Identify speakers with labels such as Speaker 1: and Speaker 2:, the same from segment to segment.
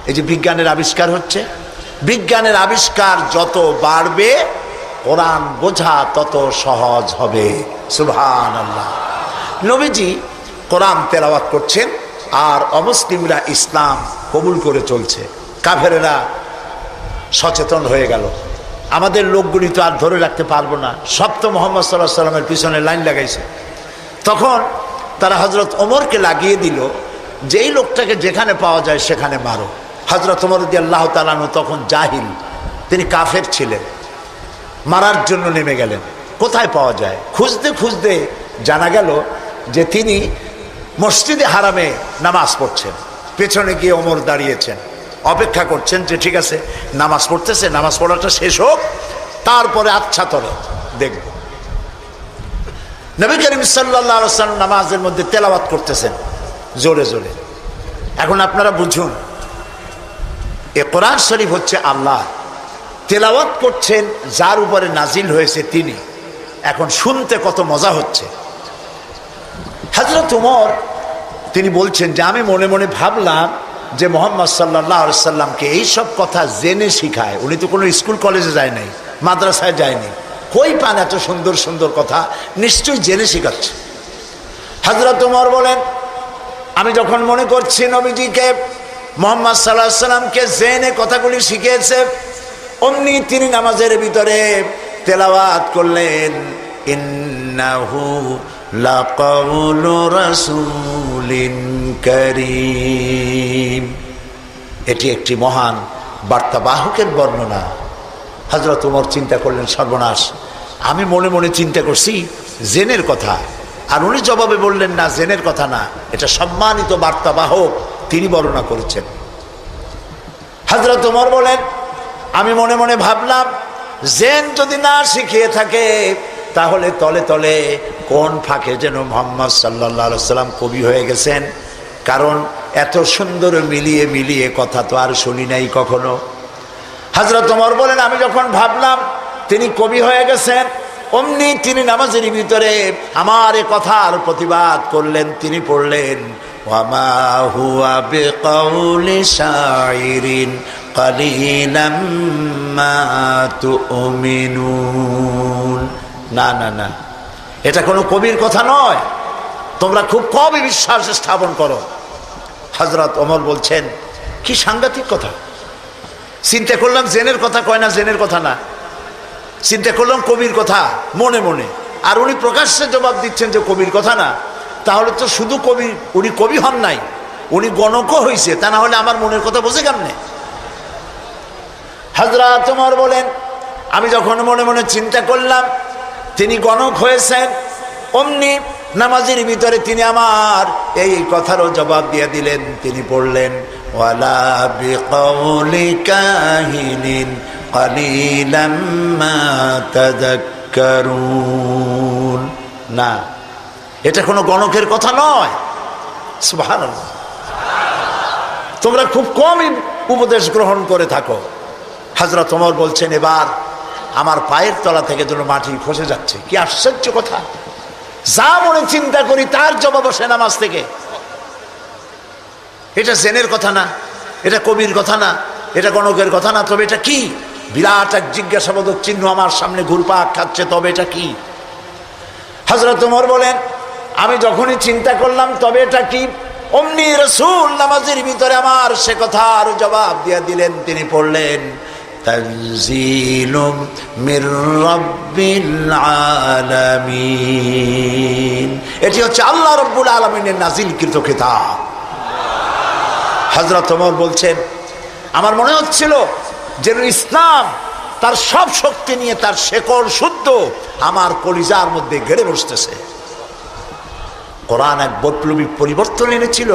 Speaker 1: এই যে বিজ্ঞানের আবিষ্কার হচ্ছে, বিজ্ঞানের আবিষ্কার যত বাড়বে কোরআন বোঝা তত সহজ হবে। সুবহানাল্লাহ। নবীজি কোরআন তেলাওয়াত করছেন আর অমুসলিমরা ইসলাম কবুল করে চলছে। কাফেরেরা সচেতন হয়ে গেল, আমাদের লোকগুলি তো আর ধরে রাখতে পারবো না, সব তো মোহাম্মদ সাল্লাল্লাহু আলাইহি সাল্লামের পিছনে লাইন লাগাইছে। তখন তারা হযরত ওমরকে লাগিয়ে দিল যে এই লোকটাকে যেখানে পাওয়া যায় সেখানে মারো। হযরত ওমর রাদিয়াল্লাহু তাআলা আনহু তখন জাহিল, তিনি কাফের ছিলেন, মারার জন্য নেমে গেলেন। কোথায় পাওয়া যায় খুঁজতে খুঁজতে জানা গেল যে তিনি মসজিদে হারামে নামাজ পড়ছেন। পেছনে গিয়ে ওমর দাঁড়িয়েছেন, অপেক্ষা করছেন যে ঠিক আছে নামাজ পড়তেছে, নামাজ পড়াটা শেষ হোক, তারপরে আচ্ছা তরে দেখব। নবী করিম সাল্লাল্লাহু আলাইহি ওয়াসাল্লাম নামাজের মধ্যে তেলাওয়াত করতেছেন জোরে জোরে। এখন আপনারা বুঝুন, এ কোরআন শরীফ হচ্ছে আল্লাহ, তেলাওয়াত করছেন যার উপরে নাজিল হয়েছে তিনি। এখন শুনতে কত মজা হচ্ছে। হযরত ওমর তিনি বলছেন যে আমি মনে মনে ভাবলাম যে মুহাম্মদ সাল্লাল্লাহু আলাইহি সাল্লামকে এইসব কথা জেনে শিখায়। উনি তো কোনো স্কুল কলেজে যায় নাই, মাদ্রাসায় যায়নি, কই পান এত সুন্দর সুন্দর কথা, নিশ্চয়ই জেনে শিখাচ্ছে। হযরত ওমর বলেন আমি যখন মনে করছি নবীজিকে মুহাম্মদ সাল্লাল্লাহু আলাইহি সাল্লামকে জেনে কথাগুলি শিখিয়েছে, অমনি তিনি নামাজের ভিতরে তেলাওয়াত করলেন ইন্নাহু লাকাউলু রাসূলিন কারীম। এটি একটি মহান বার্তাবাহকের বর্ণনা। হযরত ওমর চিন্তা করলেন সর্বনাশ, আমি মনে মনে চিন্তা করছি জেনের কথা, আর উনি জবাবে বললেন না জেনের কথা না, এটা সম্মানিত বার্তাবাহক তিনি বর্ণনা করেছেন। হযরত ওমর বলেন আমি মনে মনে ভাবলাম জেন যদি না শিখিয়ে থাকে তাহলে তলে তলে কোন ফাঁকে যেন মুহাম্মদ সাল্লাল্লাহু আলাইহি সাল্লাম কবি হয়ে গেছেন, কারণ এত সুন্দর মিলিয়ে মিলিয়ে কথা তো আর শুনি নাই কখনো। হযরত ওমর বলেন আমি যখন ভাবলাম তিনি কবি হয়ে গেছেন, অমনি তিনি নামাজের ভিতরে আমার এ কথার প্রতিবাদ করলেন। তিনি পড়লেন ওয়ামা হুয়া বিকাউলি শাইরিন কালিলাম মা তুমিনুন। না না না, এটা কোনো কবির কথা নয়, তোমরা খুব কমই বিশ্বাস স্থাপন করো। হযরত ওমর বলছেন কি সাংঘাতিক কথা। চিন্তা করলাম জেনের কথা কয় না, জেনের কথা না, চিন্তা করলাম কবির কথা মনে মনে, আর উনি প্রকাশ্যে জবাব দিচ্ছেন যে কবির কথা না। তাহলে তো শুধু কবি, উনি কবি হন নাই, উনি গণকও হয়েছে, তা না হলে আমার মনের কথা বোঝে কেমনে? হযরত ওমর বলেন আমি যখন মনে মনে চিন্তা করলাম তিনি গণক হয়েছেন, অমনি নামাজের ভিতরে তিনি আমার এই কথারও জবাব দিয়ে দিলেন। তিনি পড়লেন ওয়ালা বিকাউলি কাহিনিন কালিলাম মা তাযাক্কারুন। না, এটা কোনো গণকের কথা নয়। সুবহানাল্লাহ। তোমরা খুব কমই উপদেশ গ্রহণ করে থাকো। হযরত ওমর বলছেন এবার আমার পায়ের তলা থেকে যেন মাটি খসে যাচ্ছে। কি আশ্চর্য কথা, যা মনে চিন্তা করি তার জবাব আসে নামাজ থেকে। এটা জেনের কথা না, এটা কবির কথা না, এটা গণকের কথা না, তবে এটা কি? বিরাট এক জিজ্ঞাসাবোধক চিহ্ন আমার সামনে ঘুরপাক খাচ্ছে, তবে এটা কি? হযরত ওমর বলেন আমি যখনই চিন্তা করলাম তবে এটা কি, অমনি রাসূল নামাজের ভিতরে আমার সে কথার জবাব দিয়ে দিলেন। তিনি পড়লেন তানজিলুম মির রাব্বিল আলামিন। এটি হচ্ছে আল্লাহ রাব্বুল আলামিনের নাজিলকৃত কিতাব। হযরত ওমর বলছেন আমার মনে হচ্ছিল যেন ইসলাম তার সব শক্তি নিয়ে তার শেকড় শুদ্ধ আমার কলিজার মধ্যে গেড়ে বসতেছে। কোরআন এক বৈপ্লবিক পরিবর্তন এনেছিল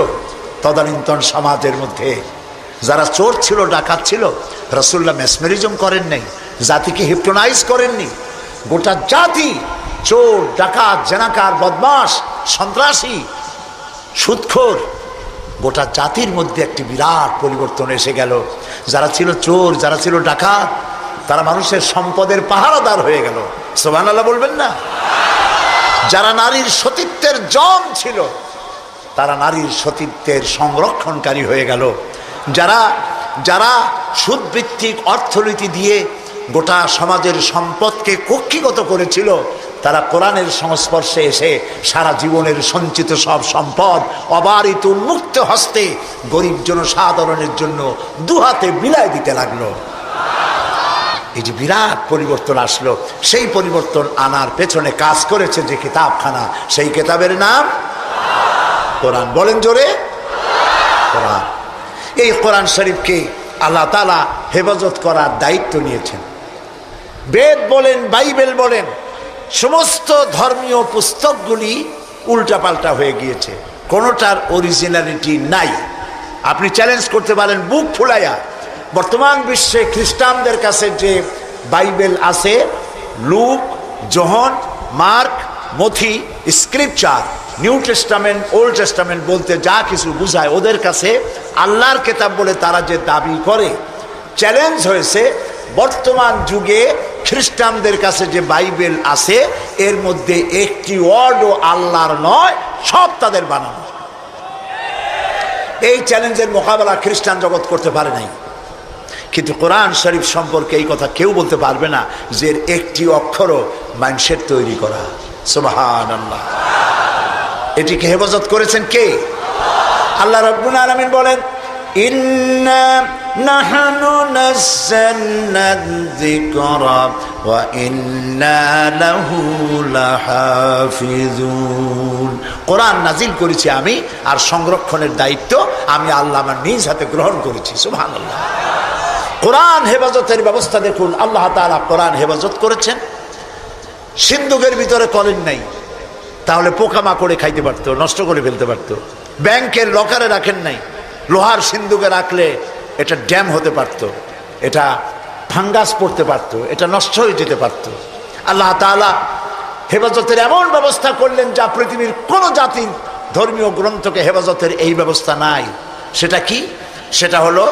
Speaker 1: তদানীন্তন সমাজের মধ্যে। যারা চোর ছিল, ডাকাত ছিল, রাসূলুল্লাহ মেসমেরিজম করেন নাই, জাতিকে হিপনোটাইজ করেননি। গোটা জাতি চোর, ডাকাত, জেনাকার, বদমাশ, সন্ত্রাসী, সুদখোর, গোটা জাতির মধ্যে একটি বিরাট পরিবর্তন এসে গেল। যারা ছিল চোর, যারা ছিল ডাকাত, তারা মানুষের সম্পদের পাহারাদার হয়ে গেল। সুবহানাল্লাহ বলবেন না? যারা নারীর সতীত্বের জম ছিল তারা নারীর সতীত্বের সংরক্ষণকারী হয়ে গেল। যারা যারা সুদভিত্তিক অর্থনীতি দিয়ে গোটা সমাজের সম্পদকে কক্ষিগত করেছিল, তারা কোরআনের সংস্পর্শে এসে সারা জীবনের সঞ্চিত সব সম্পদ অবারিত উন্মুক্ত হস্তে গরিব জনসাধারণের জন্য দুহাতে বিলায় দিতে লাগলো। এই যে বিরাট পরিবর্তন আসলো, সেই পরিবর্তন আনার পেছনে কাজ করেছে যে কিতাবখানা, সেই কিতাবের নাম কোরআন। বলেন জোরে, কোরআন। এই কোরআন শরীফকে আল্লাহ তাআলা হেফাজত করার দায়িত্ব নিয়েছেন। বেদ বলেন, বাইবেল বলেন, সমস্ত ধর্মীয় পুস্তকগুলি উল্টাপাল্টা হয়ে গিয়েছে, কোনোটার অরিজিনালিটি নাই। আপনি চ্যালেঞ্জ করতে পারেন বুক ফুলাইয়া, বর্তমান বিশ্বে খ্রিস্টানদের কাছে যে বাইবেল আছে, লুক, যোহন, মার্ক, মথি, scripture, New Testament, Old Testament বলতে যা কিছু বুঝায়, ওদের কাছে আল্লাহর কিতাব বলে তারা যে দাবি করে, চ্যালেঞ্জ হয়েছে বর্তমান যুগে খ্রিস্টানদের কাছে যে বাইবেল আছে এর মধ্যে একটি ওয়ার্ডও আল্লাহর নয়, সব তাদের বানানো। এই চ্যালেঞ্জের মোকাবেলা খ্রিস্টান জগৎ করতে পারে নাই। কিন্তু কোরআন শরীফ সম্পর্কে এই কথা কেউ বলতে পারবে না যে একটি অক্ষরও মানুষের তৈরি করা। সুবহানাল্লাহ। এটিকে হেফাজত করেছেন কে? আল্লাহ রাব্বুল আলামিন বলেন, ইন্না নাহনু নাযালনা যিকরা ওয়া ইন্না লাহু লাহাফিজুন। কোরআন নাজিল করেছি আমি, আর সংরক্ষণের দায়িত্ব আমি আল্লাহ আমার নিজ হাতে গ্রহণ করেছি। সুবহানাল্লাহ। কোরআন হেফাজতের ব্যবস্থা দেখুন, আল্লাহ তাআলা কোরআন হেফাজত করেছেন। সিন্ধুকের ভিতরে কলেন নাই, তাহলে পোকামাকড়ে খাইতে পারতো, নষ্ট করে ফেলতে পারতো। ব্যাংকের লকারে রাখেন নাই, লোহার সিন্ধুকে রাখলে এটা ড্যাম হতে পারতো, এটা ফাঙ্গাস পড়তে পারতো, এটা নষ্ট হয়ে যেতে পারতো। আল্লাহ তাআলা হেফাজতের এমন ব্যবস্থা করলেন যা পৃথিবীর কোনো জাতির ধর্মীয় গ্রন্থকে হেফাজতের এই ব্যবস্থা নাই। সেটা কি? সেটা হলো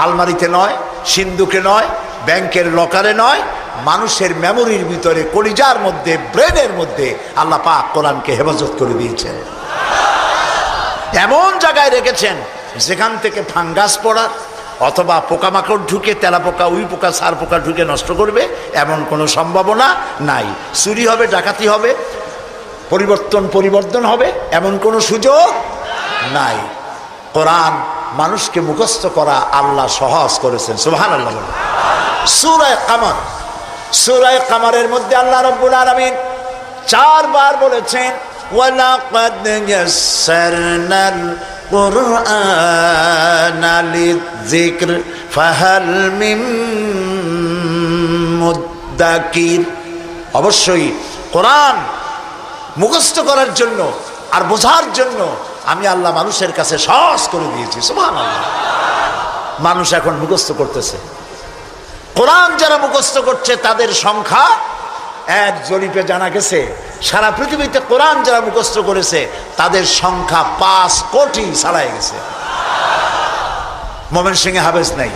Speaker 1: আলমারিতে নয়, সিন্ধুকে নয়, ব্যাংকের লকারে নয়, মানুষের মেমোরির ভিতরে, কলিজার মধ্যে, ব্রেনের মধ্যে আল্লাহ পাক কোরআনকে হেফাজত করে দিয়েছেন। এমন জায়গায় রেখেছেন যেখান থেকে ফাঙ্গাস পড়ার অথবা পোকামাকড় ঢুকে, তেলাপোকা, উই পোকা, সার পোকা ঢুকে নষ্ট করবে এমন কোনো সম্ভাবনা নাই। চুরি হবে, ডাকাতি হবে, পরিবর্তন হবে এমন কোনো সুযোগ নাই। কোরআন মানুষকে মুখস্থ করা আল্লাহ সহজ করেছেন। সুবহানাল্লাহ। সূরা কামার, সূরা কামারের মধ্যে আল্লাহ রাব্বুল আলামিন 4 বার বলেছেন, ওয়ালাকাদ ইয়াসসারনাল কুরআনা লিযিকর ফাহাল মিন মুদ্দাকির। অবশ্যই কোরআন মুখস্থ করার জন্য আর বোঝার জন্য আমি আল্লাহ মানুষের কাছে সহজ করে দিয়েছি। সুবহানাল্লাহ। মানুষ এখন মুখস্থ করতেছে। কোরআন যারা মুখস্থ করছে তাদের সংখ্যা, এক জরিপে জানা গেছে সারা পৃথিবীতে কোরআন যারা মুখস্থ করেছে তাদের সংখ্যা 5 কোটি ছাড়াই গেছে। ময়মনসিংহে হাফেজ নাই,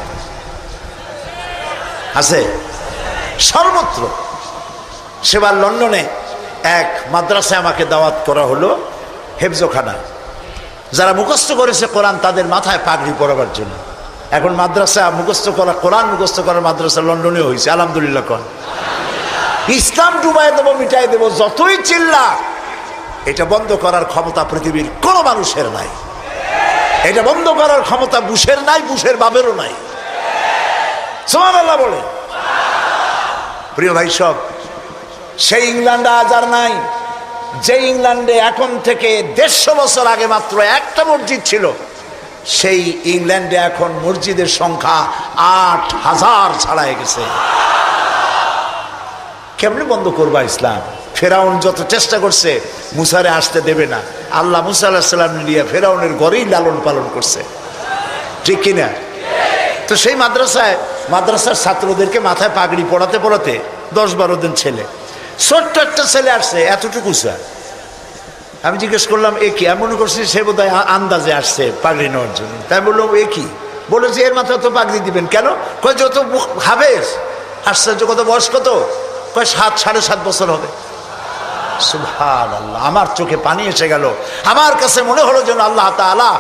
Speaker 1: আছে সর্বত্র। সেবার লন্ডনে এক মাদ্রাসায় আমাকে দাওয়াত করা হলো, হেফজখানা। যারা মুখস্থ করেছে কোরআন তাদের মাথায় পাগড়ি পরাবার জন্য। এখন মাদ্রাসা মুখস্থ করা, কোরআন মুখস্থ করার মাদ্রাসা লন্ডনে হয়েছে। আলহামদুলিল্লাহ। কোন ইসলাম ডুবাই দেবো, মিটাই দেবো, যতই চিল্লা, এটা বন্ধ করার ক্ষমতা পৃথিবীর কোনো মানুষের নাই। এটা বন্ধ করার ক্ষমতা বুশের নাই, বুশের বাবেরও নাই। সুবহানাল্লাহ বলে। প্রিয় ভাই সব, সেই ইংল্যান্ড আজ আর নাই যে ইংল্যান্ডে এখন থেকে 150 বছর আগে মাত্র একটা মসজিদ ছিল। সেই ইংল্যান্ডে এখন মসজিদের সংখ্যা 8000 ছাড়াই গেছে। কেমনে বন্ধ করবা ইসলাম? ফেরাউন যত চেষ্টা করছে মুসারে আসতে দেবে না। আল্লাহ মুসা আলাইহিস সালাম নিয়ে ফেরাউনের ঘরেই লালন পালন করছে, ঠিক কিনা? তো সেই মাদ্রাসার ছাত্রদেরকে মাথায় পাগড়ি পড়াতে পড়াতে 10-12 দিন ছেলে, ছোট্ট একটা ছেলে আসছে এতটুকু স্যার। আমি জিজ্ঞেস করলাম এ কি? আমি মনে করছি সে বোধহয় আন্দাজে আসছে পাগড়ি নেওয়ার জন্য। তাই বললাম এ কি? বলে যে এর মাথায় তো পাগড়ি দিবেন কেন? কয় যত হাফেজ। আশ্চর্য, কত বয়স কত? কয় 7-7.5 বছর হবে। সুবহানাল্লাহ। আমার চোখে পানি এসে গেল। আমার কাছে মনে হলো যেন আল্লাহ তাআলা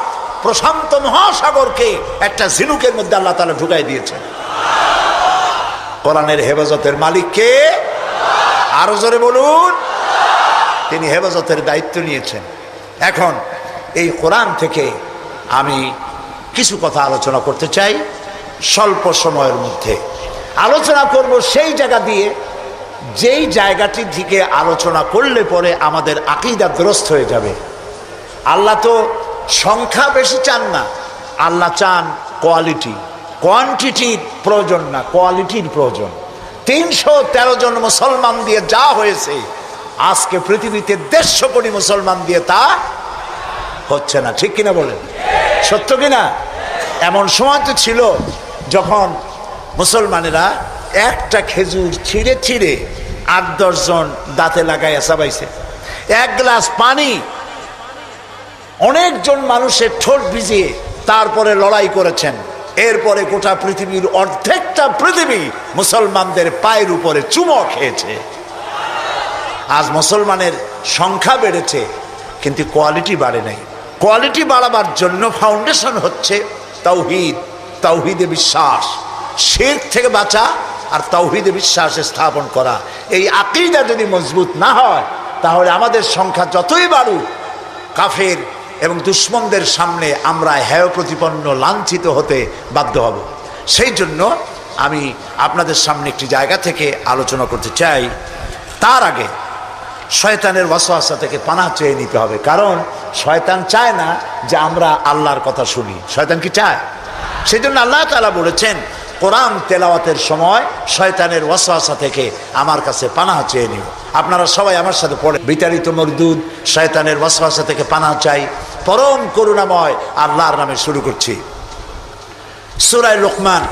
Speaker 1: প্রশান্ত মহাসাগরকে একটা ঝিনুকের মধ্যে আল্লাহ তাআলা ঢুকাই দিয়েছেন। কোরআনের হেফাজতের মালিক কে? আরো জোরে বলুন। তিনি হেফাজতের দায়িত্ব নিয়েছেন। এখন এই কোরআন থেকে আমি কিছু কথা আলোচনা করতে চাই স্বল্প সময়ের মধ্যে। আলোচনা করব সেই জায়গা দিয়ে যেই জায়গাটির দিকে আলোচনা করলে পরে আমাদের আকীদা দুরস্ত হয়ে যাবে। আল্লাহ তো সংখ্যা বেশি চান না, আল্লাহ চান কোয়ালিটি। কোয়ান্টিটির প্রয়োজন না, কোয়ালিটির প্রয়োজন। 313 জন মুসলমান দিয়ে যা হয়েছে, আজকে পৃথিবীতে 150 কোটি মুসলমান দিয়ে তা হচ্ছে না। ঠিক কিনা বলেন? সত্য কিনা? এমন সময় তো ছিল যখন মুসলমানেরা একটা খেজুর ছিঁড়ে ছিঁড়ে 8-10 জন দাঁতে লাগাইয়া চাবাইছে। এক গ্লাস পানি অনেকজন মানুষের ঠোঁট ভিজিয়ে তারপরে লড়াই করেছেন। এরপরে গোটা পৃথিবীর অর্ধেকটা পৃথিবী মুসলমানদের পায়ের উপরে চুমো খেয়েছে। আজ মুসলমানের সংখ্যা বেড়েছে কিন্তু কোয়ালিটি বাড়ে নাই। কোয়ালিটি বাড়াবার জন্য ফাউন্ডেশন হচ্ছে তাওহীদ, তাওহীদে বিশ্বাস, শিরক থেকে বাঁচা আর তাওহীদে বিশ্বাস স্থাপন করা। এই আকীদা যদি মজবুত না হয় তাহলে আমাদের সংখ্যা যতই বাড়ুক, কাফের এবং দুশ্মনদের সামনে আমরা হেয় প্রতিপন্ন লাঞ্ছিত হতে বাধ্য হব। সেই জন্য আমি আপনাদের সামনে একটি জায়গা থেকে আলোচনা করতে চাই। তার আগে শয়তানের ওয়াসওয়াসা থেকে পানাহ চেয়ে নিতে হবে, কারণ শয়তান চায় না যে আমরা আল্লাহর কথা শুনি। শয়তান কি চায়? সেই জন্য আল্লাহ তাআলা বলেছেন কোরআন তেলাওয়াতের সময় শয়তানের ওয়াসওয়াসা থেকে আমার কাছে পানাহ চেয়ে নিও। আপনারা সবাই আমার সাথে পড়ে, বিতাড়িত মরদুদ শয়তানের ওয়াসওয়াসা থেকে পানাহ চাই, পরম করুণাময় আল্লাহর নামে শুরু করছি। সূরা লোকমান,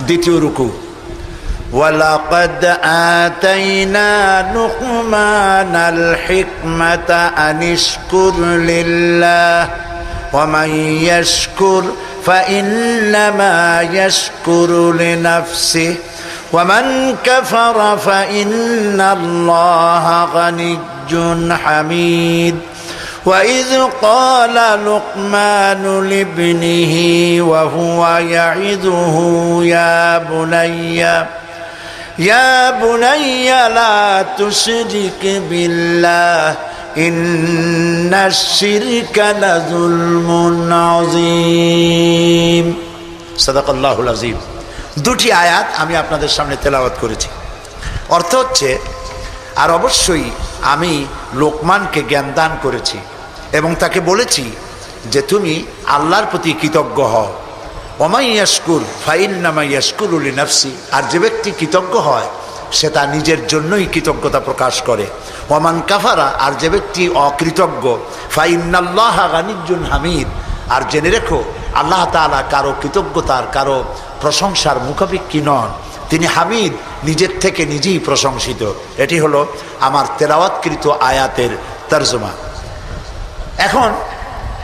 Speaker 1: দ্বিতীয় রুকু। ওয়ালাকাদ আতাইনা লুকমানাল হিকমাতা আনিশকুর লিল্লাহ ওয়া মান ইয়াশকুর فإنما يشكر لنفسه ومن كفر فإن الله غني حميد وإذ قال لقمان لابنه وهو يعظه يا بني لا تشرك بالله ইন্না শিরকা লাযুলমুন আযীম। সাদাকাল্লাহুল আযীম। দুটি আয়াত আমি আপনাদের সামনে তেলাওয়াত করেছি। অর্থ হচ্ছে, আর অবশ্যই আমি লোকমানকে জ্ঞান দান করেছি এবং তাকে বলেছি যে তুমি আল্লাহর প্রতি কৃতজ্ঞ হও। ওয়া মান ইয়াশকুর ফাইন্নামা ইয়াশকুরু লিনাফসি, আর যে ব্যক্তি কৃতজ্ঞ হয় সে তার নিজের জন্যই কৃতজ্ঞতা প্রকাশ করে। ওয়ামান কাফারা, আর যে ব্যক্তি অকৃতজ্ঞ, ফাইন্নাল্লাহা গানিয়্যুন হামিদ, আর জেনে রেখো আল্লাহ তাআলা কারো কৃতজ্ঞতার, কারো প্রশংসার মুখাপেক্ষী নন। তিনি হামিদ, নিজের থেকে নিজেই প্রশংসিত। এটি হলো আমার তেলাওয়াতকৃত আয়াতের তরজমা। এখন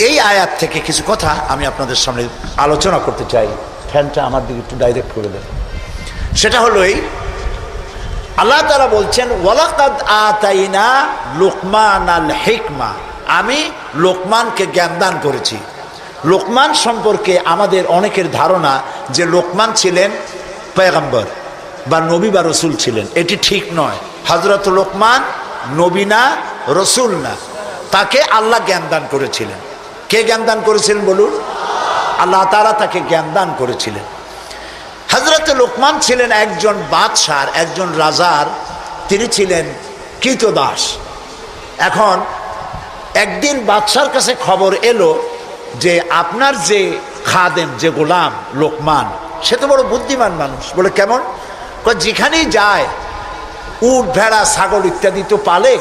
Speaker 1: এই আয়াত থেকে কিছু কথা আমি আপনাদের সামনে আলোচনা করতে চাই। ফ্যানটা আমার দিকে একটু ডাইরেক্ট করে দেন। সেটা হলো এই, আল্লাহ তাআলা বলছেন ওয়ালাকাদ আতাইনা লুকমানাল হিকমা, আমি লোকমানকে জ্ঞান দান করেছি। লোকমান সম্পর্কে আমাদের অনেকের ধারণা যে লোকমান ছিলেন পয়গম্বর বা নবী বা রসুল ছিলেন। এটি ঠিক নয়। হযরত লোকমান নবী না, রসুল না, তাকে আল্লাহ জ্ঞান দান করেছিলেন। কে জ্ঞান দান করেছিলেন বলুন? আল্লাহ তাআলা তাকে জ্ঞান দান করেছিলেন। হযরত লোকমান ছিলেন একজন বাদশার, একজন রাজার, তিনি ছিলেন কৃতদাস। এখন একদিন বাদশার কাছে খবর এলো যে আপনার যে খাদেম, যে গোলাম লোকমান, সে তো বড় বুদ্ধিমান মানুষ। বলে কেমন? যেখানেই যায় উট ভেড়া ছাগল ইত্যাদি তো পালে,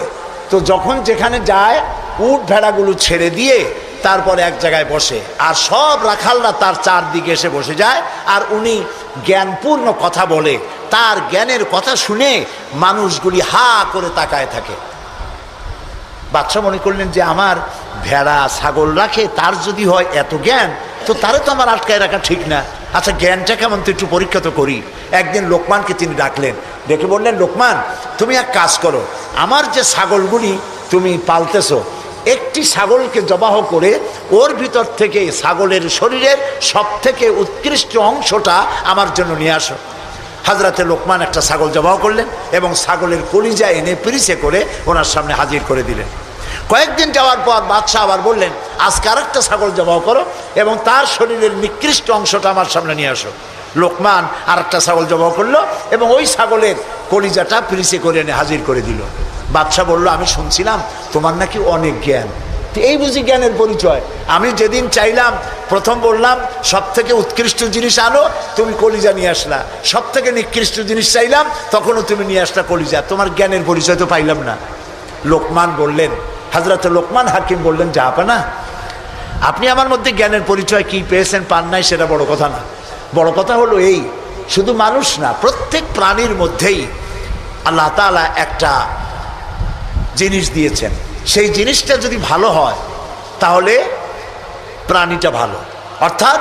Speaker 1: তো যখন যেখানে যায় উট ভেড়াগুলো ছেড়ে দিয়ে তারপরে এক জায়গায় বসে, আর সব রাখালরা তার চারদিকে এসে বসে যায়, আর উনি জ্ঞানপূর্ণ কথা বলে। তার জ্ঞানের কথা শুনে মানুষগুলি হা করে তাকায় থাকে। বাদশা মনে করলেন যে আমার ভেড়া ছাগল রাখে, তার যদি হয় এত জ্ঞান, তো তারে তো আমার আটকায় রাখা ঠিক না। আচ্ছা জ্ঞানটা কেমন, তো একটু পরীক্ষা তো করি। একদিন লোকমানকে তিনি ডাকলেন, ডেকে বললেন, লোকমান তুমি এক কাজ করো, আমার যে ছাগলগুলি তুমি পালতেছো একটি ছাগলকে জবাহ করে ওর ভিতর থেকে ছাগলের শরীরের সব থেকে উৎকৃষ্ট অংশটা আমার জন্য নিয়ে আসো। হযরতে লোকমান একটা ছাগল জবাহ করলেন এবং ছাগলের কলিজা এনে পিরিচে করে ওনার সামনে হাজির করে দিলেন। কয়েকদিন যাওয়ার পর বাদশাহ আবার বললেন, আজকে আরেকটা ছাগল জবাহ করো এবং তার শরীরের নিকৃষ্ট অংশটা আমার সামনে নিয়ে আসো। লোকমান আরেকটা ছাগল জবাহ করলো এবং ওই ছাগলের কলিজাটা পিরিচে করে এনে হাজির করে দিল। বাদশাহ বলল, আমি শুনছিলাম তোমার নাকি অনেক জ্ঞান, এই বুঝি জ্ঞানের পরিচয়। আমি যেদিন চাইলাম, প্রথম বললাম সব থেকে উৎকৃষ্ট জিনিস আনো, তুমি কলিজা নিয়ে আসলা। সব থেকে নিকৃষ্ট জিনিস চাইলাম, তখনও তুমি নিয়ে আসলা কলিজা। তোমার জ্ঞানের পরিচয় তো পাইলাম না। লোকমান বললেন, হযরত লোকমান হাকিম বললেন, জাহাপানা, আপনি আমার মধ্যে জ্ঞানের পরিচয় কি পেয়েছেন পান নাই সেটা বড় কথা না। বড় কথা হলো এই, শুধু মানুষ না, প্রত্যেক প্রাণীর মধ্যেই আল্লাহ তাআলা একটা জিনিস দিয়েছেন। সেই জিনিসটা যদি ভালো হয় তাহলে প্রাণীটা ভালো। অর্থাৎ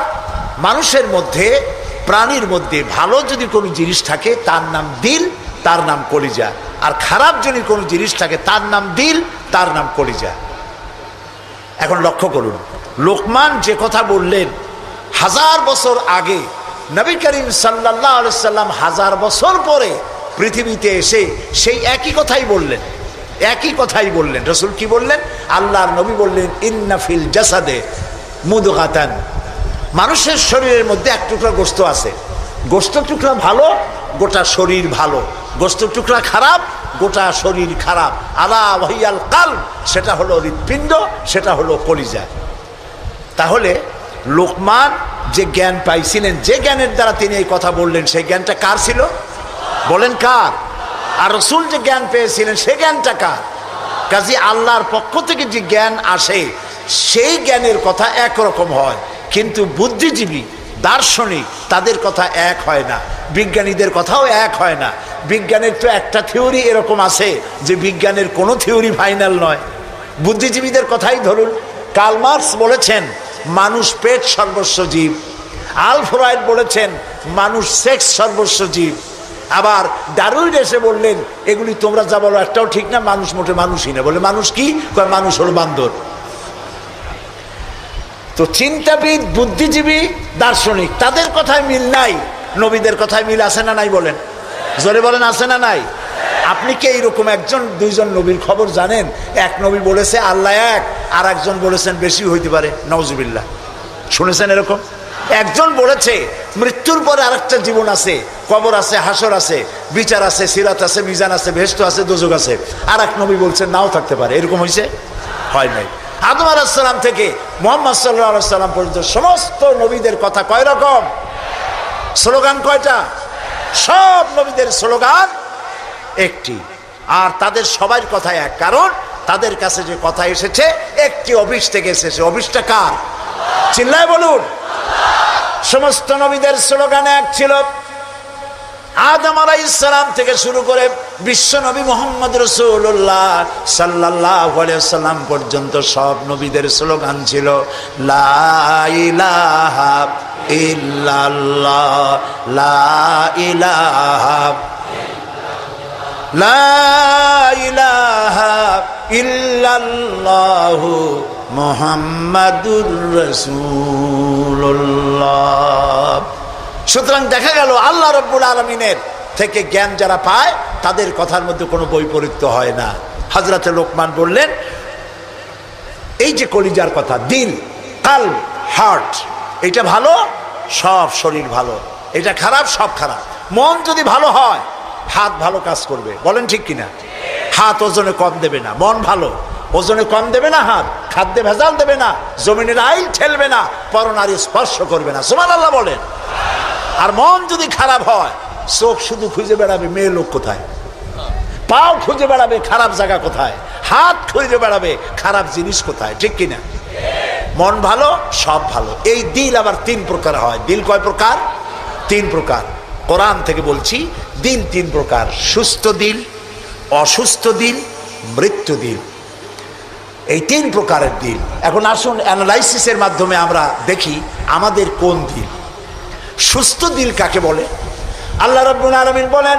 Speaker 1: মানুষের মধ্যে, প্রাণীর মধ্যে ভালো যদি কোনো জিনিস থাকে তার নাম দিল, তার নাম কলিজা। আর খারাপ যদি কোনো জিনিস থাকে তার নাম দিল, তার নাম কলিজা। এখন লক্ষ্য করুন, লোকমান যে কথা বললেন 1000 বছর আগে, নবী করিম সাল্লাল্লাহু আলাইহি সাল্লাম 1000 বছর পরে পৃথিবীতে এসে সেই একই কথাই বললেন। একই কথাই বললেন। রাসূল কি বললেন? আল্লাহর নবী বললেন, ইন্না ফিল জাসাদে মুদগাতান, মানুষের শরীরের মধ্যে এক টুকরা গোশত আছে। গোশত টুকরা ভালো, গোটা শরীর ভালো। গোশত টুকরা খারাপ, গোটা শরীর খারাপ। আলা ওয়াহিয়াল কালব, সেটা হলো হৃৎপিণ্ড, সেটা হলো কলিজা। তাহলে লোকমান যে জ্ঞান পাইছিলেন, যে জ্ঞানের দ্বারা তিনি এই কথা বললেন, সেই জ্ঞানটা কার ছিল? বলেন কার? আর রাসূল যে জ্ঞান পেয়েছিলেন সেই জ্ঞানটা কার? কাজী আল্লাহর পক্ষ থেকে যে জ্ঞান আসে সেই জ্ঞানের কথা একরকম হয়, কিন্তু বুদ্ধিজীবী, দার্শনিক, তাদের কথা এক হয় না, বিজ্ঞানীদের কথাও এক হয় না। বিজ্ঞানের তো একটা থিওরি এরকম আছে যে বিজ্ঞানের কোনো থিওরি ফাইনাল নয়। বুদ্ধিজীবীদের কথাই ধরুন, কার্ল মার্কস বলেছেন মানুষ পেট সর্বস্ব জীব। আলফ্রেড বলেছেন মানুষ সেক্স সর্বস্ব জীব। আবার ডারউইন এসে বললেন, এগুলি তোমরা যা বলো একটাও ঠিক না, মানুষ মোটে মানুষই না। বলে মানুষ কি? মানুষ হলো বান্দর। তো চিন্তাবিদ, বুদ্ধিজীবী, দার্শনিক, তাদের কথায় মিল নাই, নবীদের কথায় মিল আছে না নাই? বলেন, জোরে বলেন, আছে না নাই? আপনি কি এইরকম একজন দুইজন নবীর খবর জানেন? এক নবী বলেছে আল্লাহ এক, আর একজন বলেছেন বেশি হইতে পারে, নাউজুবিল্লাহ। শুনেছেন এরকম? একজন বলেছে মৃত্যুর পরে আরেকটা জীবন আছে, কবর আছে, হাসর আছে, বিচার আছে, সিরাত আছে, মিজান আছে, বেহেশত আছে, দোজখ আছে। আর এক নবী বলছেন নাও থাকতে পারে। এরকম হয়েছে? হয় নাই। আদম আলাইহিস সালাম থেকে মুহাম্মদ সাল্লাল্লাহু আলাইহি সাল্লাম পর্যন্ত সমস্ত নবীদের কথা কয় রকম? স্লোগান কয়টা? সব নবীদের স্লোগান একটি, আর তাদের সবার কথা এক। কারণ তাদের কাছে যে কথা এসেছে একটি অফিস থেকে এসেছে। অফিসটা কার? চিল্লায় বলুন। সমস্ত নবীদের স্লোগান এক ছিল। আদম আলাইহিস সালাম থেকে শুরু করে বিশ্ব নবী মুহাম্মদ রাসূলুল্লাহ সাল্লাল্লাহু আলাইহি ওয়াসাল্লাম পর্যন্ত সব নবীদের স্লোগান ছিল লা ইলাহা ইল্লাল্লাহ, লা ইলাহা, লা ইলাহা ইল্লাল্লাহু মুহাম্মাদুর রাসূলুল্লাহ। সুতরাং দেখা গেল আল্লাহ রাব্বুল আলামিনের থেকে জ্ঞান যারা পায় তাদের কথার মধ্যে কোনো বৈপরীত্য হয় না। হযরতে লোকমান বললেন, এই যে কলিজার কথা, দিল, কালব, হার্ট, এটা ভালো, সব শরীর ভালো। এটা খারাপ, সব খারাপ। মন যদি ভালো হয় হাত ভালো কাজ করবে। বলেন ঠিক কিনা? হাত ওজনে কম দেবে না। মন ভালো, ওজনে কম দেবে না। হাত খাদ্যে ভেজাল দেবে না, জমিনের আইল ঠেলবে না, পরনারী স্পর্শ করবে না। সুবহানাল্লাহ বলেন। আর মন যদি খারাপ হয়, চোখ শুধু খুঁজে বেড়াবে মেয়ে লোক কোথায়, পাও খুঁজে বেড়াবে খারাপ জায়গা কোথায়, হাত খুঁজে বেড়াবে খারাপ জিনিস কোথায়। ঠিক কিনা? মন ভালো, সব ভালো। এই দিল আবার 3 প্রকার হয়। দিল কয় প্রকার? 3 প্রকার। কোরআন থেকে বলছি, দিল 3 প্রকার: সুস্থ দিল, অসুস্থ দিল, মৃত্যু দিল। এই 3 প্রকারের দিল। এখন আসুন অ্যানালাইসিসের মাধ্যমে আমরা দেখি আমাদের কোন দিল। সুস্থ দিল কাকে বলে? আল্লাহ রাব্বুল আলামিন বলেন,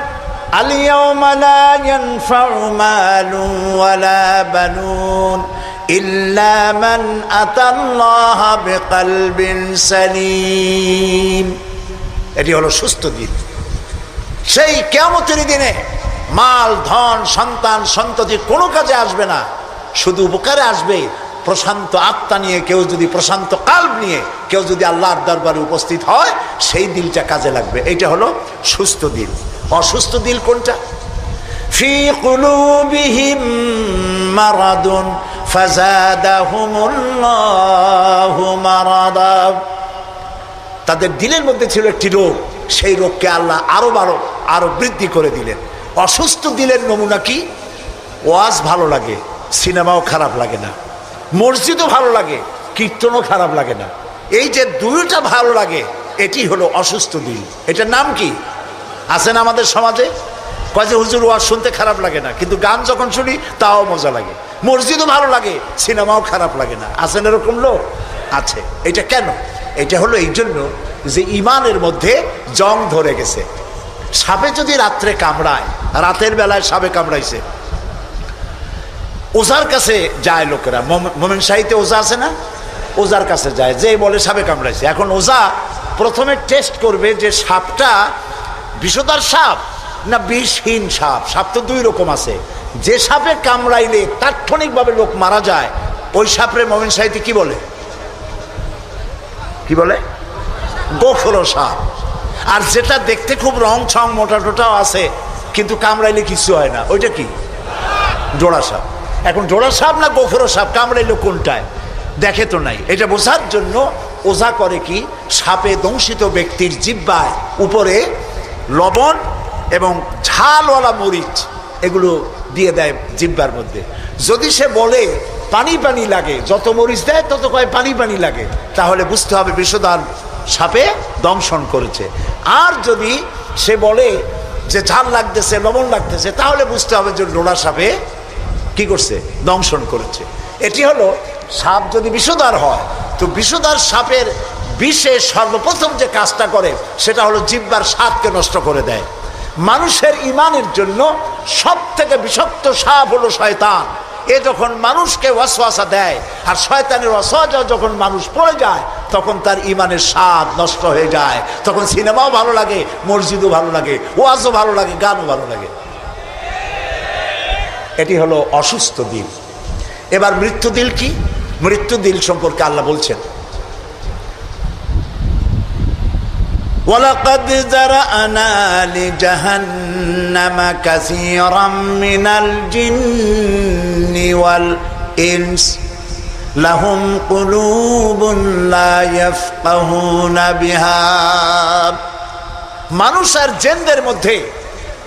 Speaker 1: আল ইয়াওমা লা ইয়ানফাউ মালুন ওয়ালা বানুন ইল্লা মান আতাল্লাহ বিকলবিন সালিম। এটি হলো সুস্থ দিন। সেই কিয়ামতের দিনে মাল ধন সন্তান সন্ততি কোনো কাজে আসবে না, শুধু উপকারে আসবে প্রশান্ত আত্মা নিয়ে কেউ যদি, প্রশান্ত কাল্ব নিয়ে কেউ যদি আল্লাহর দরবারে উপস্থিত হয়, সেই দিলটা কাজে লাগবে। এইটা হলো সুস্থ দিল। অসুস্থ দিল কোনটা? ফি কুলুবিহিম মারাদুন ফাযাদাহুমুল্লাহু মারাদা। তাদের দিলের মধ্যে ছিল একটি রোগ, সেই রোগকে আল্লাহ আরো বৃদ্ধি করে দিলেন। অসুস্থ দিলের নমুনা কি? ওয়াজ ভালো লাগে, সিনেমাও খারাপ লাগে না, মসজিদও ভালো লাগে, কীর্তনও খারাপ লাগে না। এই যে দুইটা ভালো লাগে, এটি হলো অসুস্থ দিল। এটার নাম কি? আছেন আমাদের সমাজে, কয় যে হুজুর ওয়াজ শুনতে খারাপ লাগে না, কিন্তু গান যখন শুনি তাও মজা লাগে, মসজিদও ভালো লাগে, সিনেমাও খারাপ লাগে না। আছেন এরকম লোক? আছে। এটা কেন? এটা হলো এই জন্য যে ইমানের মধ্যে জং ধরে গেছে। সাপে যদি রাত্রে কামড়ায়, রাতের বেলায় সাপে কামড়াইছে, ওজার কাছে যায় লোকেরা। মোমেন শাহীতে ওজা আছে না? ওজার কাছে যায়, যে বলে সাপে কামড়াইছে। এখন ওজা প্রথমে টেস্ট করবে যে সাপটা বিষধর সাপ না বিষহীন সাপ। সাপ তো দুই রকম আছে। যে সাপে কামড়াইলে তাৎক্ষণিকভাবে লোক মারা যায়, ওই সাপরে মোমেন শাহীতে কি বলে? কি বলে? গোখরো সাপ। আর যেটা দেখতে খুব রং ছং মোটা টোটাও আছে, কিন্তু কামড়াইলে কিছু হয় না, ওইটা কি? জোড়া সাপ। এখন জোড়া সাপ না গোখরো সাপ কামড়াইলো কোনটায় দেখে তো নাই। এটা বোঝার জন্য ওঝা করে কি, সাপে দংশিত ব্যক্তির জিহ্বায় উপরে লবণ এবং ঝালওয়ালা মরিচ এগুলো দিয়ে দেয় জিহ্বার মধ্যে। যদি সে বলে পানি পানি লাগে, যত মরিচ দেয় তত কয় পানি পানি লাগে, তাহলে বুঝতে হবে বিষধর সাপে দংশন করেছে। আর যদি সে বলে যে ঝাল লাগতেছে, লবণ লাগতেছে, তাহলে বুঝতে হবে যে জোড়া সাপে কি করছে? দংশন করেছে। এটি হলো সাপ যদি বিষধর হয়, তো বিষধর সাপের বিষে সর্বপ্রথম যে কাজটা করে সেটা হলো জিহ্বার স্বাদকে নষ্ট করে দেয়। মানুষের ইমানের জন্য সব থেকে বিষাক্ত সাপ হলো শয়তান। এ যখন মানুষকে ওয়াসওয়াসা দেয়, আর শয়তানের ওয়াসওয়াসা যখন মানুষ পড়ে যায়, তখন তার ইমানের স্বাদ নষ্ট হয়ে যায়। তখন সিনেমাও ভালো লাগে, মসজিদও ভালো লাগে, ওয়াজও ভালো লাগে, গানও ভালো লাগে। এটি হলো অসুস্থ দিল। এবার মৃত্যু দিল কি? মৃত্যু দিল সম্পর্কে আল্লাহ বলছেন, ওয়ালাকাদ যারানা লিজাহান্নামা কাসীরাম মিনাল জিন্নি ওয়াল ইনস লাহুম কুলুবুন লা ইয়াফকাহুনা বিহা। মানুষ আর জিনদের মধ্যে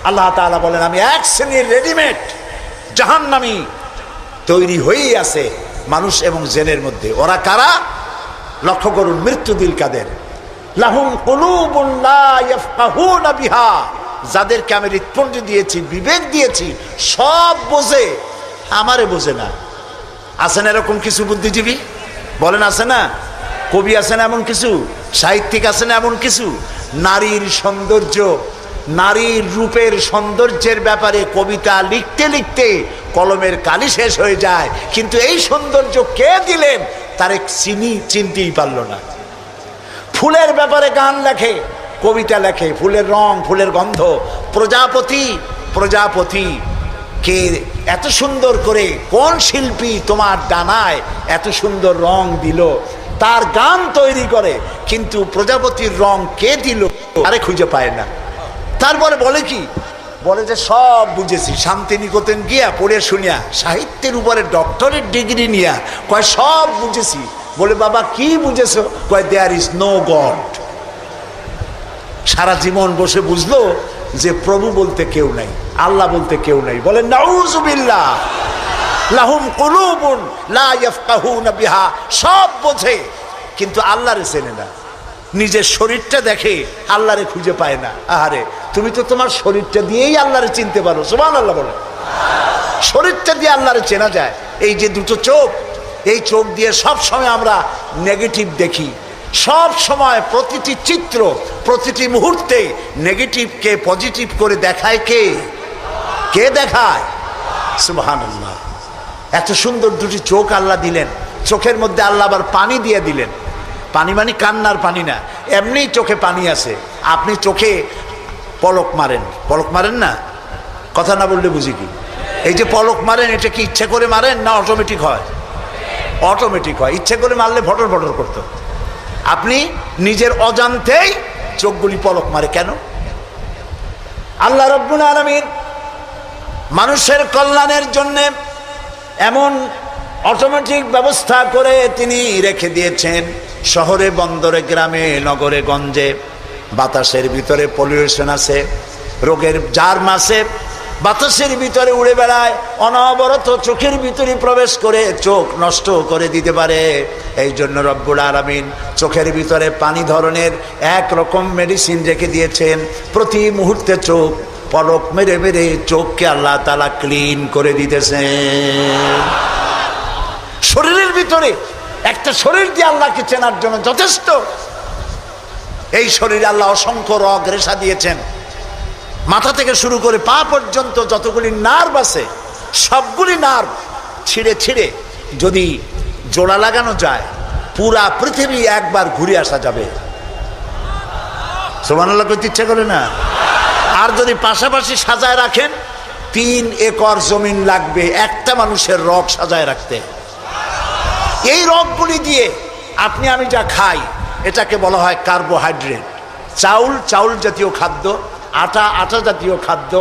Speaker 1: আল্লাহ তাআলা বলেন, আমি এক শ্রেণীর রেডিমেড জাহান্নামী তৈরি হয়েই আছে মানুষ এবং জিনের মধ্যে। ওরা কারা? লক্ষ্য করুন, মৃত্যু দিল কাদের? লাহুম কুলুবুন লা ইয়াফকাহুনা বিহা, যাদেরকে আমি হৃৎপিণ্ড দিয়েছি, বিবেক দিয়েছি, সব বোঝে, আমারে বোঝে না। আছেন এরকম কিছু বুদ্ধিজীবী? বলেন আছে না? কবি আছেন এমন কিছু, সাহিত্যিক আছেন এমন কিছু। নারীর সৌন্দর্য, নারীর রূপের সৌন্দর্যের ব্যাপারে কবিতা লিখতে লিখতে কলমের কালি শেষ হয়ে যায়, কিন্তু এই সৌন্দর্য কে দিলেন তারে চিনতেই পারল না। ফুলের ব্যাপারে গান লেখে, কবিতা লেখে, ফুলের রং, ফুলের গন্ধ। প্রজাপতি, প্রজাপতি কে এত সুন্দর করে, কোন শিল্পী তোমার ডানায় এত সুন্দর রং দিল, তার গান তৈরি করে, কিন্তু প্রজাপতির রং কে দিল আরে খুঁজে পায় না। তারপরে বলে কি? বলে যে সব বুঝেছি, শান্তিনিকেতন গিয়া পড়ে শুনিয়া, সাহিত্যের উপরে ডক্টরেট ডিগ্রি নিয়া কয় সব বুঝেছি। বলে বাবা কি বুঝেছো? কয় দেয়ার ইজ নো গড। সারা জীবন বসে বুঝলো যে প্রভু বলতে কেউ নাই, আল্লাহ বলতে কেউ নাই। বলে নাউযুবিল্লাহ। লাহুম কুলুবুন লা ইয়াফকাহুনা বিহা, সব বোঝে কিন্তু আল্লাহরে চেনে না। নিজের শরীরটা দেখে, আল্লাহরে খুঁজে পায় না। আহারে, তুমি তো তোমার শরীরটা দিয়েই আল্লাহরে চিনতে পারো। সুবহানাল্লাহ বলে। শরীরটা দিয়ে আল্লাহরে চেনা যায়। এই যে দুটো চোখ, এই চোখ দিয়ে সব সময় আমরা নেগেটিভ দেখি। সব সময় প্রতিটি চিত্র, প্রতিটি মুহূর্তে নেগেটিভকে পজিটিভ করে দেখায় কে? কে দেখায়? সুবহানাল্লাহ। এত সুন্দর দুটি চোখ আল্লাহ দিলেন, চোখের মধ্যে আল্লাহ আবার পানি দিয়ে দিলেন। পানি মানে কান্নার পানি না, এমনিই চোখে পানি আছে। আপনি চোখে পলক মারেন না, কথা না বললে বুঝি কি? এই যে পলক মারেন, এটা কি ইচ্ছে করে মারেন না অটোমেটিক হয়? অটোমেটিক হয়। ইচ্ছে করে মারলে ফটর ফটর করতো। আপনি নিজের অজান্তেই চোখগুলি পলক মারে কেন? আল্লাহ রাব্বুল আলামিন মানুষের কল্যাণের জন্য এমন অটোমেটিক ব্যবস্থা করে তিনি রেখে দিয়েছেন। শহরে বন্দরে গ্রামে নগরে গঞ্জে বাতাসের ভিতরে পলিউশন আছে, রোগের জার্ম আছে, বাতাসের ভিতরে উড়ে বেড়ায়, অনবরত চোখের ভিতরে প্রবেশ করে চোখ নষ্ট করে দিতে পারে। এই জন্য রব্বুল আলামিন চোখের ভিতরে পানি ধরনের এক রকম মেডিসিন রেখে দিয়েছেন। প্রতি মুহূর্তে চোখ পলক মেরে মেরে চোখকে আল্লাহ তাআলা ক্লিন করে দিতেছেন। শরীরের ভিতরে একটা শরীর দিয়ে আল্লাহকে চেনার জন্য যথেষ্ট। এই শরীরে আল্লাহ অসংখ্য রগ রেশা দিয়েছেন। মাথা থেকে শুরু করে পা পর্যন্ত যতগুলি নার্ভ আছে, সবগুলি নার্ভ ছিঁড়ে ছিঁড়ে যদি জোড়া লাগানো যায়, পুরা পৃথিবী একবার ঘুরে আসা যাবে। সুবহানাল্লাহ কইতে ইচ্ছা করে না? আর যদি পাশাপাশি সাজায় রাখেন, 3 একর জমিন লাগবে একটা মানুষের রগ সাজায় রাখতে। এই রগগুলি দিয়ে আপনি আমি যা খাই, এটাকে বলা হয় কার্বোহাইড্রেট। চাউল জাতীয় খাদ্য, আটা জাতীয় খাদ্য,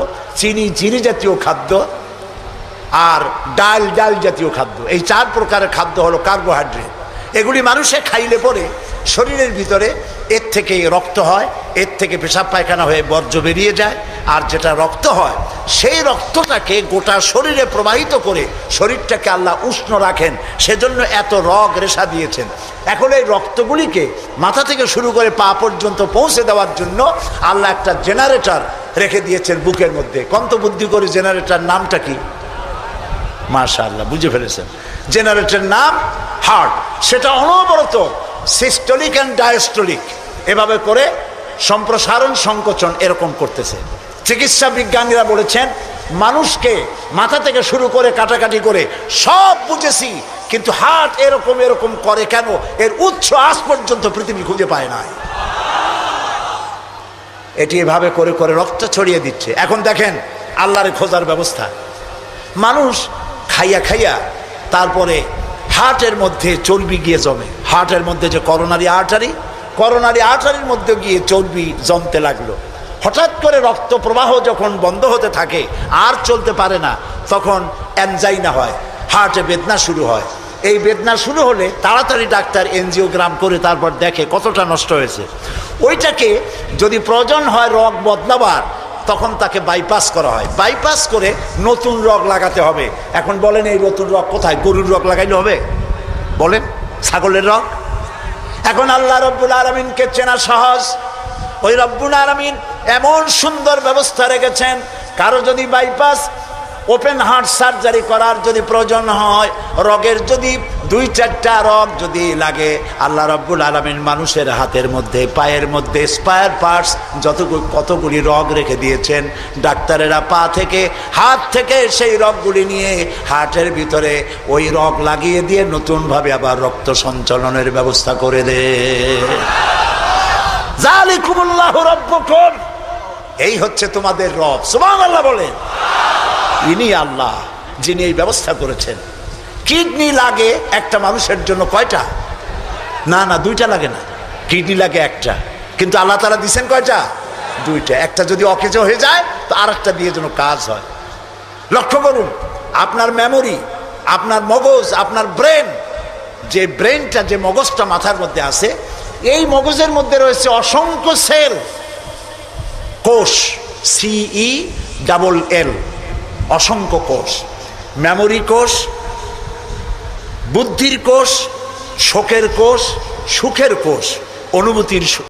Speaker 1: চিনি জাতীয় খাদ্য, আর ডাল জাতীয় খাদ্য। এই 4 প্রকারের খাদ্য হলো কার্বোহাইড্রেট। এগুলি মানুষে খাইলে পরে শরীরের ভিতরে এর থেকে রক্ত হয়, এর থেকে পেশাব পায়খানা হয়ে বর্জ্য বেরিয়ে যায়। আর যেটা রক্ত হয়, সেই রক্তটাকে গোটা শরীরে প্রবাহিত করে শরীরটাকে আল্লাহ উষ্ণ রাখেন। সেজন্য এত রগ রেশা দিয়েছেন। এখন এই রক্তগুলিকে মাথা থেকে শুরু করে পা পর্যন্ত পৌঁছে দেওয়ার জন্য আল্লাহ একটা জেনারেটর রেখে দিয়েছেন বুকের মধ্যে। কন্ত বুদ্ধি করে জেনারেটর নামটা কি? মাশাআল্লাহ, বুঝে ফেলেছেন। জেনারেটরের নাম হার্ট। সেটা অনবরত সিস্টোলিক অ্যান্ড ডায়াস্টোলিক এভাবে করে সম্প্রসারণ সংকোচন এরকম করতেছে। চিকিৎসা বিজ্ঞানীরা বলেছেন, মানুষকে মাথা থেকে শুরু করে কাটাকাটি করে সব বুঝেছি, কিন্তু হার্ট এরকম করে কেন, এর উৎস আজ পর্যন্ত পৃথিবী খুঁজে পায় না। এটি এভাবে করে করে রক্ত ছড়িয়ে দিচ্ছে। এখন দেখেন আল্লাহর খোঁজার ব্যবস্থা। মানুষ খাইয়া তারপরে হার্টের মধ্যে চর্বি গিয়ে জমে। হার্টের মধ্যে যে করোনারি আর্টারির মধ্যে গিয়ে চর্বি জমতে লাগলো। হঠাৎ করে রক্ত প্রবাহ যখন বন্ধ হতে থাকে, আর চলতে পারে না, তখন অ্যানজাইনা হয়, হার্টে বেদনা শুরু হয়। এই বেদনা শুরু হলে তাড়াতাড়ি ডাক্তার এনজিওগ্রাম করে তারপর দেখে কতটা নষ্ট হয়েছে। ওইটাকে যদি প্রয়োজন হয় রগ বদলাবার, তখন তাকে বাইপাস করা হয়। বাইপাস করে নতুন রগ লাগাতে হবে। এখন বলেন এই নতুন রগ কোথায়? গরুর রগ লাগাইলে হবে? বলেন, ছাগলের রগ? এখন আল্লাহ রব্বুল আলামিনকে চেনা সহজ। ওই রব্বুল আলামিন এমন সুন্দর ব্যবস্থা রেখেছেন, কারো যদি বাইপাস ওপেন হার্ট সার্জারি করার যদি প্রয়োজন হয়, রগের যদি 2-4টা রগ যদি লাগে, আল্লাহ রাব্বুল আলামিন মানুষের হাতের মধ্যে পায়ের মধ্যে স্পায়ার পার্টস কতগুলি রগ রেখে দিয়েছেন। ডাক্তারেরা পা থেকে হাত থেকে সেই রগগুলি নিয়ে হার্টের ভিতরে ওই রগ লাগিয়ে দিয়ে নতুনভাবে আবার রক্ত সঞ্চালনের ব্যবস্থা করে দেয়। যালিকুমুল্লাহু রাব্বুকুম, এই হচ্ছে তোমাদের রব। সুবহানাল্লাহ বলেন। ইনি আল্লাহ যিনি এই ব্যবস্থা করেছেন। কিডনি লাগে একটা মানুষের জন্য কয়টা? না 2টা লাগে না, কিডনি লাগে একটা, কিন্তু আল্লাহ তাআলা দিয়েছেন কয়টা? 2টা। একটা যদি অকেজো হয়ে যায় তো আরেকটা দিয়ে যেন কাজ হয়। লক্ষ্য করুন, আপনার মেমোরি, আপনার মগজ, আপনার ব্রেন, যে ব্রেনটা, যে মগজটা মাথার মধ্যে আছে, এই মগজের মধ্যে রয়েছে অসংখ্য সেল, কোষ, CELL, অসংখ্য কোষ। মেমোরি কোষ, বুদ্ধির কোষ, শোকের কোষ, সুখের কোষ, অনুভূতির